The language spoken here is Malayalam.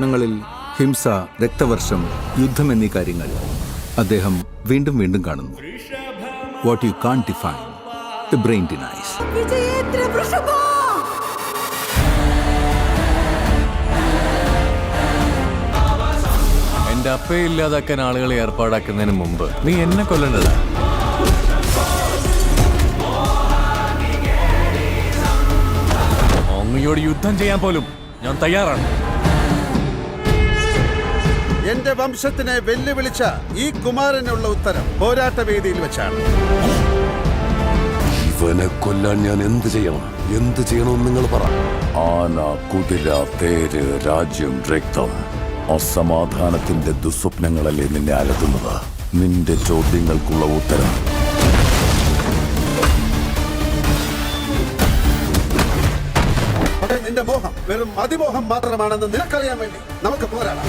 ങ്ങളിൽ ഹിംസ, രക്തവർഷം, യുദ്ധം എന്നീ കാര്യങ്ങൾ അദ്ദേഹം വീണ്ടും വീണ്ടും കാണുന്നു. What you can define, the brain denies. എന്റെ അപ്പയെ ഇല്ലാതാക്കാൻ ആളുകളെ ഏർപ്പാടാക്കുന്നതിന് മുമ്പ് നീ എന്നെ കൊല്ലണ്ടടാ. അങ്ങയോട് യുദ്ധം ചെയ്യാൻ പോലും ഞാൻ തയ്യാറാണ്. എന്റെ വംശത്തിനെ വെല്ലുവിളിച്ച ഈ കുമാരനുള്ള ഉത്തരം പോരാട്ട വേദിയിൽ വെച്ചാണ്. ഇവനെ കൊല്ലാൻ ഞാൻ എന്ത് ചെയ്യണമെന്ന് നിങ്ങൾ പറ. ആന, കുതിര, തേര്, രാജ്യം, രക്തം, അസമാധാനത്തിന്റെ ദുസ്വപ്നങ്ങളല്ലേ നിന്നെ അലട്ടുന്നത്? നിന്റെ ചോദ്യങ്ങൾക്കുള്ള ഉത്തരം നിന്റെ മോഹം വെറും അതിമോഹം മാത്രമാണെന്ന് നിനക്കറിയാൻ വേണ്ടി നമുക്ക് പോരാടാം.